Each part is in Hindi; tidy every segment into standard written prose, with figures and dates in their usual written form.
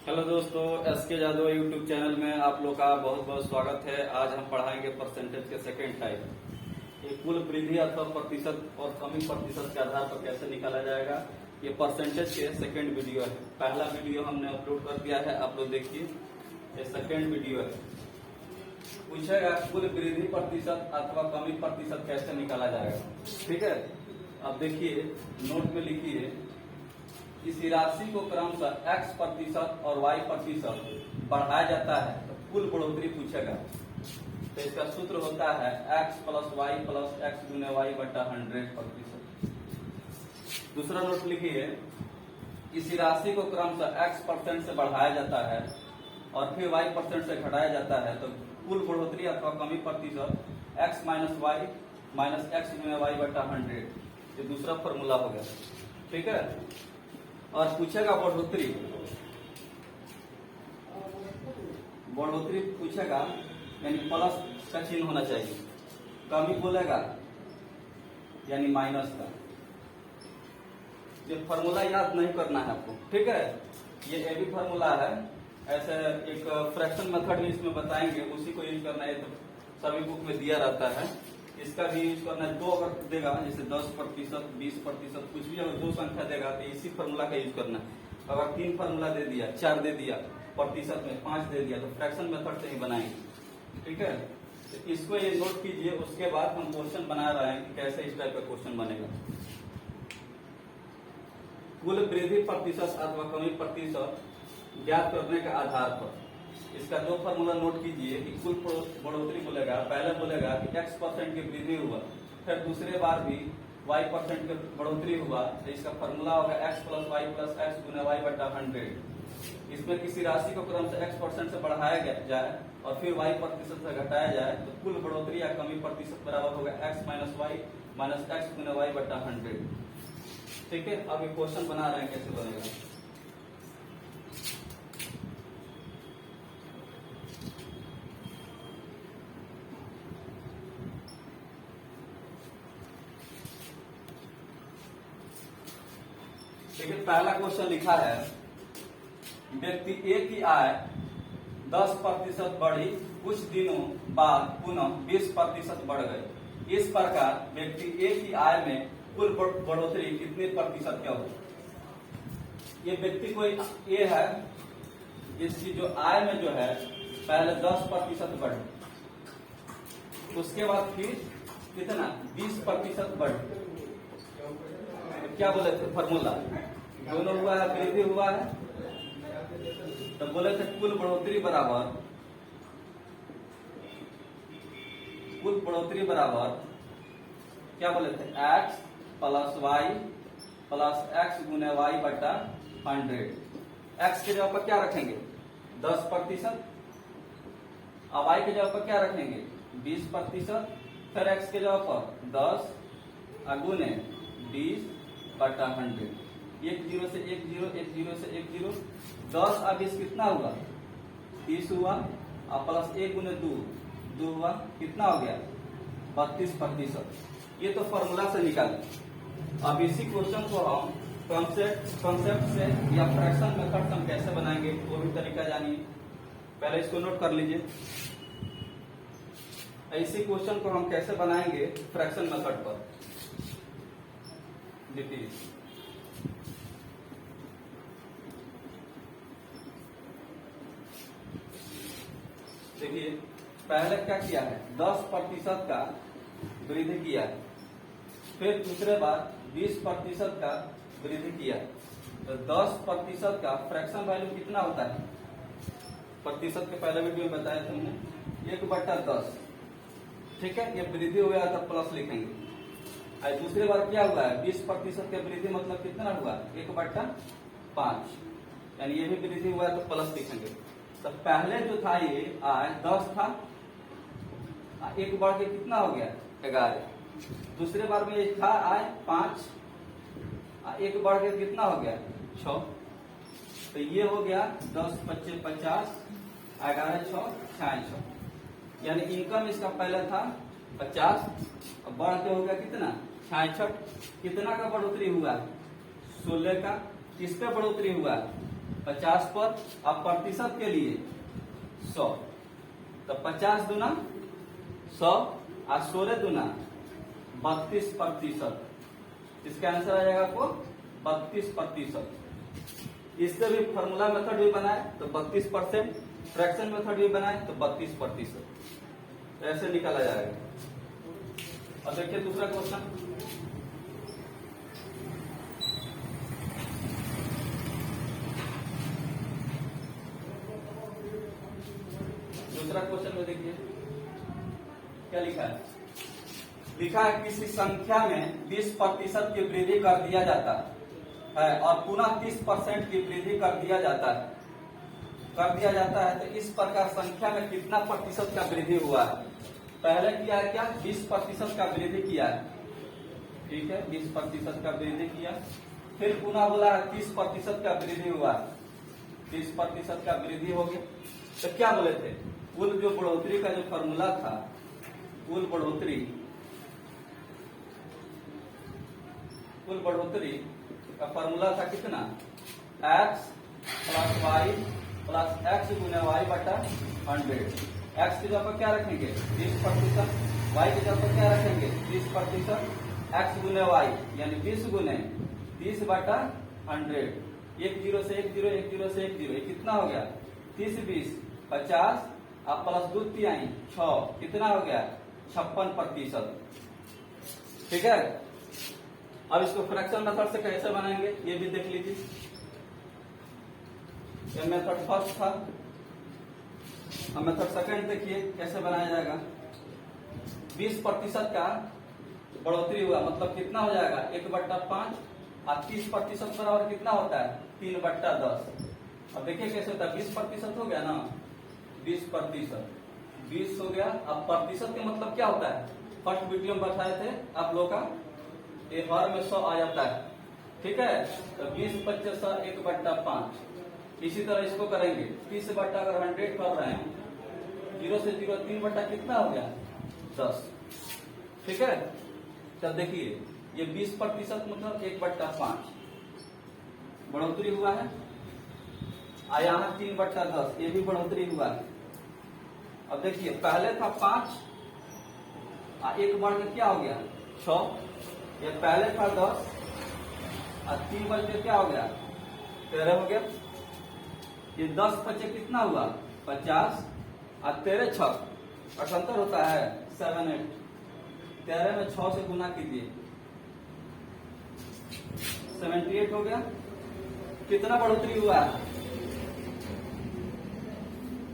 हेलो दोस्तों, एस के यादव यूट्यूब चैनल में आप लोग का बहुत बहुत स्वागत है। आज हम पढ़ाएंगे परसेंटेज के सेकेंड टाइप। ये कुल वृद्धि अथवा प्रतिशत और कमी प्रतिशत के आधार पर कैसे निकाला जाएगा, ये परसेंटेज के सेकेंड वीडियो है। पहला वीडियो हमने अपलोड कर दिया है, आप लोग देखिए। ये सेकेंड वीडियो है। पूछेगा कुल वृद्धि प्रतिशत अथवा कमी प्रतिशत कैसे निकाला जाएगा। ठीक है, अब देखिए, नोट में लिखिए, इसी राशि को क्रमशः x प्रतिशत और y प्रतिशत बढ़ाया जाता है तो कुल बढ़ोतरी पूछेगा। तो इसका सूत्र होता है x plus y plus x गुने वाई बटा 100%। दूसरा नोट लिखिए, इसी राशि को क्रमशः x% से बढ़ाया जाता है और फिर y% से घटाया जाता है तो कुल बढ़ोतरी अथवा कमी प्रतिशत x minus y minus x गुने वाई बटा 100। ये दूसरा फॉर्मूला हो गया। ठीक है, और पूछेगा बढ़ोतरी पूछेगा, यानी प्लस का चिन्ह होना चाहिए। कमी बोलेगा यानी माइनस का। ये फॉर्मूला याद नहीं करना है आपको। ठीक है, ये भी फॉर्मूला है। ऐसे एक फ्रैक्शन मेथड भी इसमें बताएंगे, उसी को यूज करना है। तो सभी बुक में दिया रहता है, इसका भी यूज करना है। 2 अगर देगा, जैसे 10%, 20%, कुछ भी अगर 2 संख्या देगा तो इसी फॉर्मूला का यूज करना है। अगर 3 फॉर्मूला दे दिया, 4 दे दिया, प्रतिशत में 5 दे दिया, तो फ्रैक्शन मेथड से ही बनाएंगे। ठीक है, तो इसको ये नोट कीजिए। उसके बाद हम क्वेश्चन बना रहे हैं कि कैसे इस टाइप का क्वेश्चन बनेगा। कुल वृद्धि प्रतिशत अथवा कमी प्रतिशत ज्ञात करने के आधार पर इसका 2 फॉर्मूला नोट कीजिए कि कुल बढ़ोतरी बोलेगा, पहले बोलेगा कि x% की वृद्धि हुआ, फिर दूसरे बार भी y% की बढ़ोतरी हुआ, तो इसका फॉर्मूला होगा x plus y plus x गुना वाई बटा 100। इसमें किसी राशि को क्रमशः x% से बढ़ाया जाए और फिर y% से घटाया जाए तो कुल बढ़ोतरी या कमी प्रतिशत बराबर होगा x minus y minus x गुना वाई बटा 100। ठीक है, अब ये क्वेश्चन बना रहे हैं, कैसे बनेगा। देखिए, पहला क्वेश्चन लिखा है, व्यक्ति ए की आय 10% बढ़ी, कुछ दिनों बाद पुनः 20% बढ़ गई। इस प्रकार व्यक्ति ए की आय में कुल बढ़ोतरी कितने प्रतिशत क्या होगी। ये व्यक्ति कोई ए है, इसकी जो आय में जो है पहले 10% बढ़ी, उसके बाद फिर कितना 20% बढ़ी। क्या बोले थे फॉर्मूला, दोनों हुआ है, वृद्धि हुआ है, तो बोले थे कुल बढ़ोतरी बराबर क्या बोले थे, x plus y plus x गुने वाई बटा 100। x के जगह पर क्या रखेंगे 10%, और y के जगह पर क्या रखेंगे 20%, फिर x के जगह पर 10 गुने 20 बटा 100। 1 0 से 1 0, 1 0 से 1 0, 10 और 20 कितना हुआ 30 हुआ, और प्लस 1 गुने 2 हुआ, कितना हो गया 32%। ये तो फॉर्मूला से निकाले। अब इसी क्वेश्चन को हम कॉन्सेप्ट से या फ्रैक्शन मेथड से हम कैसे बनाएंगे वो भी तरीका जानिए। पहले इसको नोट कर लीजिए। इसी क्वेश्चन को हम कैसे बनाएंगे फ्रैक्शन मेथड पर। देखिए, पहले क्या किया है 10% का वृद्धि किया है, फिर दूसरे बार 20% का वृद्धि किया है। तो 10% का फ्रैक्शन वैल्यू कितना होता है, प्रतिशत के पहले वीडियो में बताया थे हमने 1/10। ठीक है, ये वृद्धि हो गया तो प्लस लिखेंगे। और दूसरी बार क्या हुआ है 20% की वृद्धि, मतलब कितना हुआ 1/5, यानी ये भी वृद्धि हुआ है तो प्लस लिखेंगे। तो पहले जो था ये आय 10 था, एक बढ़ के कितना हो गया 11। दूसरे बार में ये था आय 5, एक बढ़ के कितना हो गया 6। तो ये हो गया 10 25 50, 11 6 66, यानी इनकम इसका पहले था 50, और बढ़ के हो गया कितना 66। कितना का बढ़ोतरी हुआ 16 का। किस पे बढ़ोतरी हुआ 50 पर, अब प्रतिशत के लिए 100, तो 50 दूना 100 और 16 दूना 32%। इसका आंसर आ जाएगा आपको 32%। इससे भी फॉर्मूला मेथड भी बनाए तो 32%, फ्रैक्शन मेथड भी बनाए तो 32%, ऐसे निकाला जाएगा। अब देखिए दूसरा क्वेश्चन, दूसरा क्वेश्चन में देखिए क्या लिखा है। लिखा है किसी संख्या में 20% की वृद्धि कर दिया जाता है और पुनः 30% की वृद्धि कर दिया जाता है, तो इस प्रकार संख्या में कितना प्रतिशत का वृद्धि हुआ है। पहले किया है क्या, 20% का वृद्धि किया है, ठीक है, 20% का वृद्धि किया, फिर पुनः बोला है 30% का वृद्धि हुआ है, 30% का वृद्धि हो गया। तो क्या बोले थे, कुल जो बढ़ोतरी का जो फॉर्मूला था, कुल बढ़ोतरी का फॉर्मूला था कितना, x plus y plus x गुने वाई बटा 100। एक्स की जगह पर क्या रखेंगे 20%, वाई की जगह पर क्या रखेंगे 30%, एक्स गुने वाई यानी 20 गुने 30 बटा 100। 1 0 से 1 0, 1 0 से 1 0, ये कितना हो गया 30 20 50, अब प्लस 2 3 6, कितना हो गया 56%। ठीक है, अब इसको फ्रैक्शन मेथड से कैसे बनाएंगे ये भी देख लीजिए। ये मेथड फर्स्ट था, अब मेथड सेकंड देखिए कैसे बनाया जाएगा। 20% का बढ़ोतरी हुआ मतलब कितना हो जाएगा 1/5, और 30% बराबर कितना होता है 3/10। अब देखिए कैसे होता है, 20% हो गया ना, 20% 20 हो गया। अब प्रतिशत का मतलब क्या होता है, फर्स्ट वीडियो में बताए थे आप लोग का, ये हर में 100 आ जाता है, ठीक है, तो 20 25 1/5। इसी तरह इसको करेंगे 30 बट्टा अगर 100 कर रहे हैं, 0 से 0 3 बट्टा कितना हो गया 10, ठीक है। तब देखिए ये 20% मतलब 1/5 बढ़ोतरी हुआ है, और यहाँ 3/10 ये भी बढ़ोतरी हुआ है। अब देखिए पहले था 5 और 1 बढ़ के क्या हो गया 6, ये पहले था 10 और 3 बढ़ के क्या हो गया 13 हो गया। ये 10 बचे कितना हुआ 50, और 13 6 78 होता है 7 8, 13 में 6 से गुना कीजिए 78 हो गया। कितना बढ़ोतरी हुआ है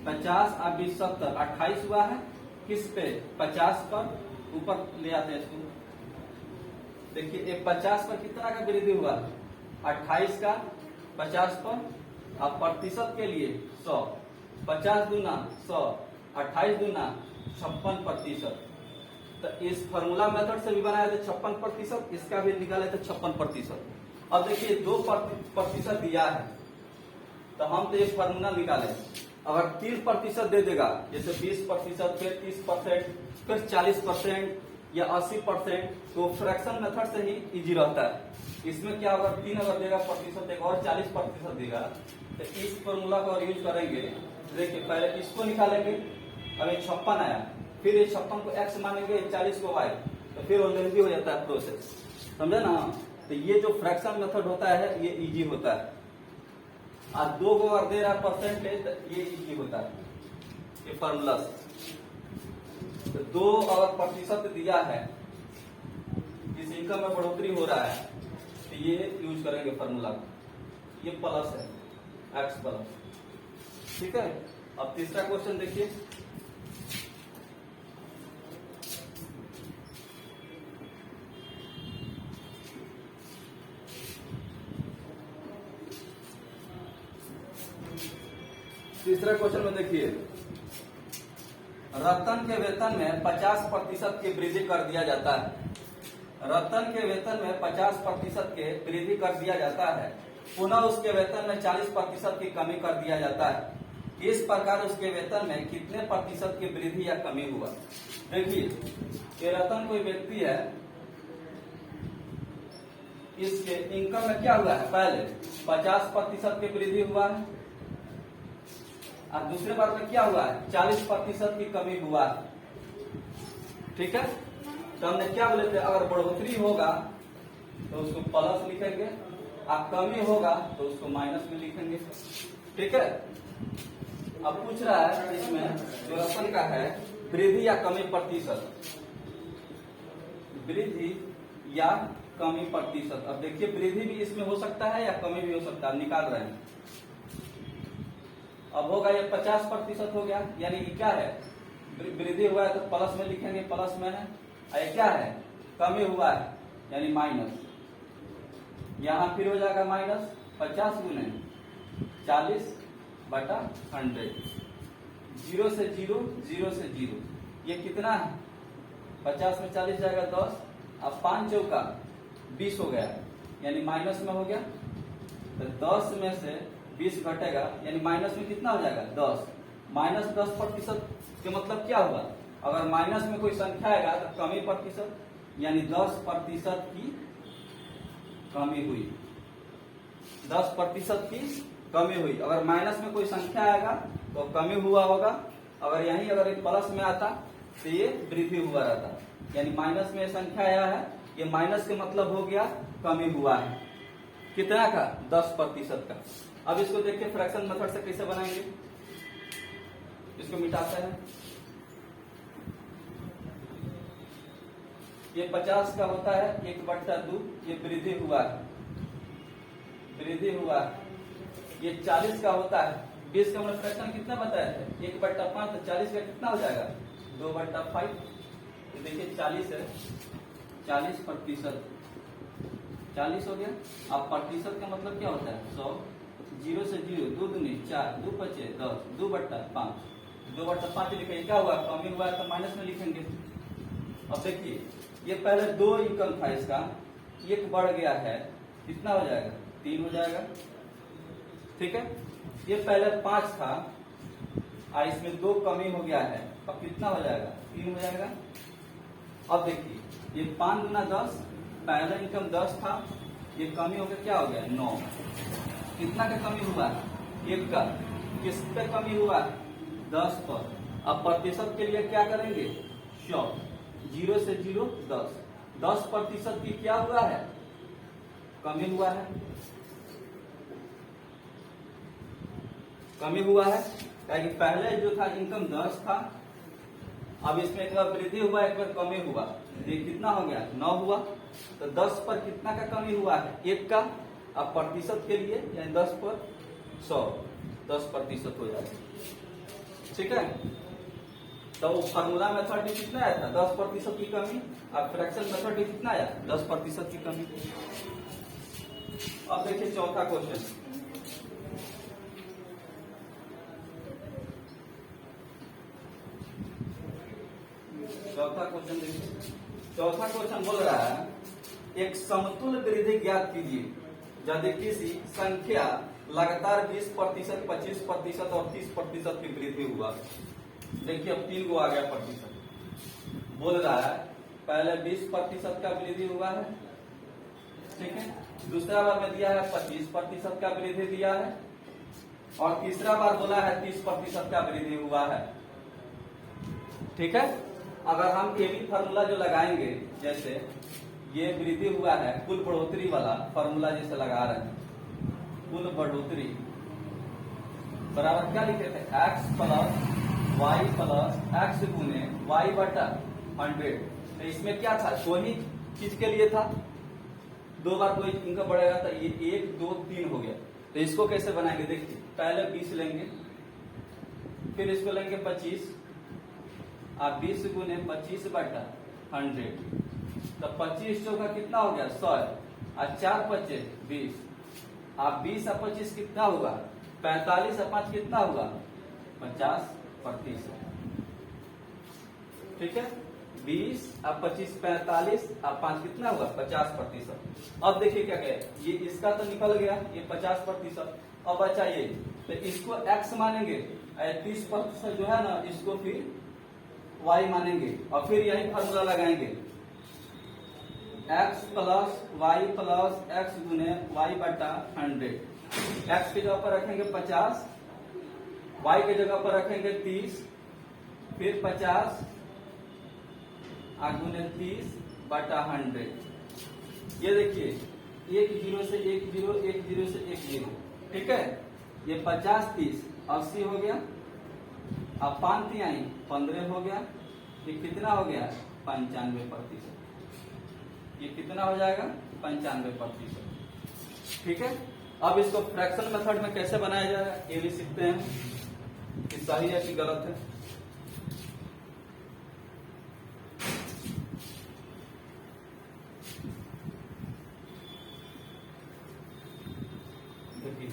50 और 20 70, 28 हुआ है, किस पे 50 पर, ऊपर ले आते हैं इसको। देखिए ये 50 पर कितना का वृद्धि हुआ 28 का 50 पर, अब प्रतिशत के लिए 100, 50 दूना 100, 28 दूना 56%। तो इस फॉर्मूला मेथड से भी बनाया था 56%, इसका भी निकाले थे 56%। अब देखिए 2% दिया है, तो हम तो ये फॉर्मूला निकाले, अगर 3% दे देगा जैसे 20%, फिर 30%, फिर 40% या 80%, तो फ्रैक्शन मेथड से ही इजी रहता है। इसमें क्या होगा 3 अगर देगा प्रतिशत देगा और 40% देगा, तो इस फॉर्मूला को यूज करेंगे। देखिए पहले इसको निकालेंगे, अब ये 56 आया, फिर ये 56 को x मानेंगे, 40 को y, तो फिर वो लेंदी हो जाता है प्रोसेस, समझे ना। तो ये जो फ्रैक्शन मेथड होता है ये इजी होता है, और 2 को अगर दे रहा परसेंटेज तो ये इजी होता है ये फॉर्मूला से। तो 2 अगर प्रतिशत दिया है, इस इनकम में बढ़ोतरी हो रहा है, तो ये यूज करेंगे फॉर्मूला, ये प्लस है x प्लस, ठीक है। अब तीसरा क्वेश्चन देखिए, तीसरा क्वेश्चन में देखिए, रतन के वेतन में 50% की वृद्धि कर दिया जाता है। रतन के वेतन में 50% के वृद्धि कर दिया जाता है, पुनः उसके वेतन में 40% की कमी कर दिया जाता है। इस प्रकार उसके वेतन में कितने प्रतिशत की वृद्धि या कमी हुआ। देखिए ये रतन कोई व्यक्ति है, इसके इनकम में क्या हुआ है, पहले 50% की वृद्धि हुआ है और दूसरे बार में क्या हुआ है, 40% की कमी हुआ है। ठीक है, तो हमने क्या बोले थे, अगर बढ़ोतरी होगा तो उसको प्लस लिखेंगे और कमी होगा तो उसको माइनस में लिखेंगे। ठीक है, अब पूछ रहा है इसमें जो रकम का है वृद्धि या कमी प्रतिशत, वृद्धि या कमी प्रतिशत। अब देखिए वृद्धि भी इसमें हो सकता है या कमी भी हो सकता है, निकाल रहे हैं। अब होगा ये 50% हो गया, यानी कि क्या है, वृद्धि हुआ है तो प्लस में लिखेंगे, प्लस में है। ये क्या है, कमी हुआ है यानी माइनस, यहां फिर हो जाएगा माइनस 50 गुने 40/100, 0 से 0, 0 से 0, ये कितना है, 50 में 40 जाएगा 10, अब 5 चौका 20 हो गया, यानी माइनस में हो गया। तो 10 में से 20 घटेगा यानी माइनस में कितना हो जाएगा, 10। माइनस 10% के मतलब क्या हुआ, अगर माइनस में कोई संख्या आएगा तो कमी प्रतिशत, यानी 10% की कमी हुई, 10% की कमी हुई। अगर माइनस में कोई संख्या आएगा तो कमी हुआ होगा, अगर यहीं अगर एक प्लस में आता तो ये वृद्धि हुआ रहता, यानी माइनस में संख्या आया है, ये माइनस के मतलब हो गया कमी हुआ है, कितना का, 10% का। अब इसको देखिए फ्रैक्शन मेथड से कैसे बनाएंगे, इसको मिटाते हैं। ये 50 का होता है 1/2, ये वृद्धि हुआ है, वृद्धि हुआ है। ये 40 का होता है, 20 का हमने फ्रैक्शन कितना बताया था, 1/5, तो 40 का कितना हो जाएगा, 2/5। तो देखिए 40 है, 40%, 40 हो गया। अब प्रतिशत का मतलब क्या होता है, 100, 0 से 0, 2 दूनी 4, 2 पचे 10, 2/5, 2/5 लिखेंगे, क्या हुआ, कमी हुआ है तो माइनस में लिखेंगे। अब देखिए ये पहले 2 इनकम था, इसका 1 बढ़ गया है, कितना हो जाएगा, 3 हो जाएगा। ठीक है, ये पहले 5 था और इसमें 2 कमी हो गया है, अब कितना हो जाएगा, 3 हो जाएगा। अब देखिए ये 5 गुना 10, पहला इनकम 10 था, ये कमी हो गया, क्या हो गया, 9। कितना का कमी हुआ है, 1 का। किस पे कमी हुआ है, 10 पर। अब प्रतिशत के लिए क्या करेंगे, 100, 0 से 0, 10, 10% की क्या हुआ है, कमी हुआ है, कमी हुआ है। क्योंकि पहले जो था इनकम 10 था, अब इसमें एक बार वृद्धि हुआ, एक बार कमी हुआ, ये कितना हो गया, 9 हुआ। तो 10 पर कितना का कमी हुआ है, 1 का। अब प्रतिशत के लिए यानी 10 पर 100, 10% हो जाएगा। ठीक है, तो फार्मूला मेथड में कितना आया था, 10% की कमी, और फ्रैक्शन मेथड में कितना आया, 10% की कमी। अब देखिए चौथा क्वेश्चन, देखिए चौथा क्वेश्चन बोल रहा है, एक समतुल्य वृद्धि ज्ञात कीजिए यदि किसी संख्या लगातार 20%, 25% और 30% की वृद्धि हुआ। देखिए अब 3 को आ गया प्रतिशत, बोल रहा है पहले 20% का वृद्धि हुआ है, ठीक है, दूसरा बार में दिया है 25% का वृद्धि दिया है, और तीसरा बार बोला है 30% का वृद्धि हुआ है। ठीक है, अगर हम ये भी फार्मूला जो लगाएंगे, जैसे ये वृद्धि हुआ है कुल बढ़ोतरी वाला फार्मूला जैसे लगा रहे हैं, कुल बढ़ोतरी बराबर क्या लिखे थे, x + y + x गुने y/100। तो इसमें क्या था, वही चीज के लिए था, 2 बार कोई इनका बढ़ेगा तो ये 1, 2, 3 हो गया। तो इसको कैसे बनाएंगे, देखिए पहले 20 लेंगे, फिर इसको लेंगे 25, आप 20 गुने 25/100, तो 25 चौका कितना हो गया, 100, और 4 पचे 20, आप 20 और 25 कितना होगा, 45 और 5 कितना होगा, 50%। ठीक है, 20 और 25 45 और 5 कितना होगा, 50%। अब देखिए क्या कहे, ये इसका तो निकल गया, ये 50%। अब बचा ये, तो इसको x मानेंगे, 30% जो है ना इसको फिर y मानेंगे, और फिर यही फार्मूला लगाएंगे, x plus y plus x गुने वाई बटा 100। x की जगह पर रखेंगे 50, y की जगह पर रखेंगे 30, फिर 50 गुने 30 बटा 100। ये देखिए 1 0 से 1 0, 1 0 से 1 0, ठीक है। ये 50 30 80 हो गया। अब 5 तिहाई 15 हो गया। ये कितना हो गया? 95%। ये कितना हो जाएगा? 95%, ठीक है। अब इसको फ्रैक्शन मेथड में कैसे बनाया जाएगा ये भी सीखते हैं कि सही है कि गलत है। देखिए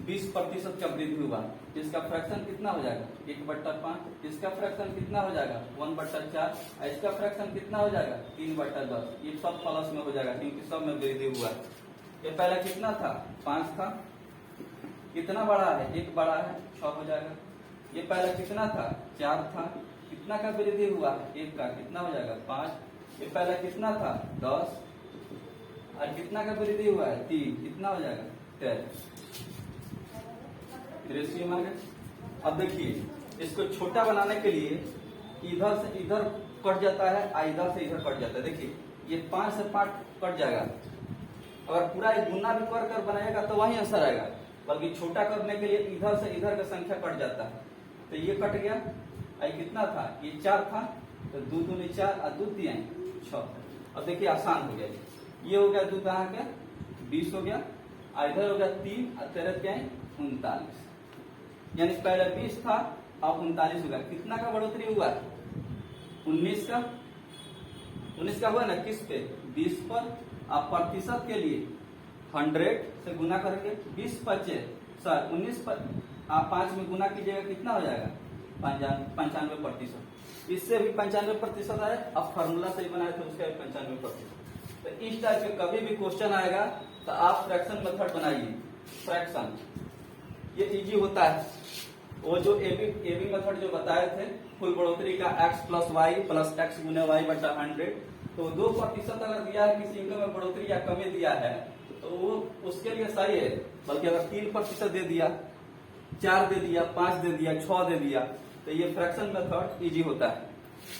20% का वृद्धि हुआ, इसका फ्रैक्शन कितना हो जाएगा? 1/5। इसका फ्रैक्शन कितना हो जाएगा? 1/4। इसका फ्रैक्शन कितना हो जाएगा? 3/10। ये सब प्लस में हो जाएगा क्योंकि सब में वृद्धि हुआ है। ये पहला कितना था? 5 था। कितना बड़ा है? 1 बड़ा है, 6 हो जाएगा। ये पहला कितना था? 4 था। कितना का वृद्धि हुआ? 1 का। कितना हो जाएगा? 5। ये पहला कितना था? 10। और कितना का वृद्धि हुआ है? 3। कितना हो जाएगा? 13। रेशियो में आ गया। अब देखिए इसको छोटा बनाने के लिए इधर से इधर कट जाता है और इधर से इधर कट जाता है। देखिए ये 5 से 5 कट जाएगा। अगर पूरा एक गुना भी कर बनाएगा तो वही आंसर आएगा, बल्कि छोटा करने के लिए इधर से इधर का संख्या कट जाता है। तो ये कट गया। ये कितना था? ये 4 था, तो 2 दूनी 4 और 2 तिहाई 6। अब देखिए आसान हो गया। ये हो गया 2 कहाँ गया? 20 हो गया। इधर हो गया 3 और 13 तिहाई 39। यानी पहले 20 था, अब 39 होगा। कितना का बढ़ोतरी हुआ? 19 का। 19 का हुआ ना किस पे? 20 पर। आप प्रतिशत के लिए 100 से गुना करके 20 25 सर 19 पर आप 5 में गुना कीजिएगा, कितना हो जाएगा? 95%। इससे भी 95% आए। अब फॉर्मूला सही बनाए थे उसका भी 95%। तो इस टाइप के कभी भी क्वेश्चन आएगा तो आप फ्रैक्शन मेथड बनाइए। फ्रैक्शन ये इजी होता है। वो जो एबी मेथड जो बताए थे कुल बढ़ोतरी का x plus y plus x गुने वाई बटा 100, तो 2% अगर दिया है किसी इनकम में बढ़ोतरी या कमी दिया है तो वो उसके लिए सही है। बल्कि अगर 3% दे दिया, 4 दे दिया, 5 दे दिया, 6 दे दिया, तो ये फ्रैक्शन मेथड इजी होता है।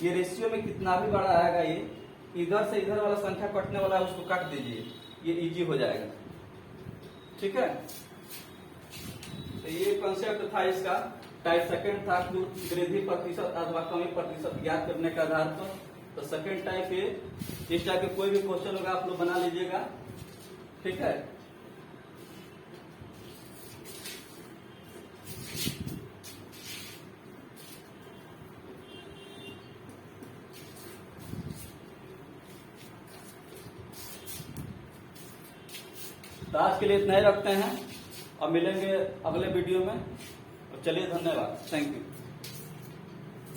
ये रेशियो में कितना भी बड़ा आएगा, ये इधर से इधर वाला संख्या कटने वाला है उसको काट दीजिए, ये इजी हो जाएगा, ठीक है। तो ये कंसेप्ट था इसका। टाइप सेकंड था कुल वृद्धि प्रतिशत अथवा कमी प्रतिशत ज्ञात करने के आधार पर। तो सेकंड टाइप है। इस टाइप के कोई भी क्वेश्चन होगा आप लोग बना लीजिएगा, ठीक है। तो आज के लिए इतना ही रखते हैं और मिलेंगे अगले वीडियो में। चलिए धन्यवाद, थैंक यू।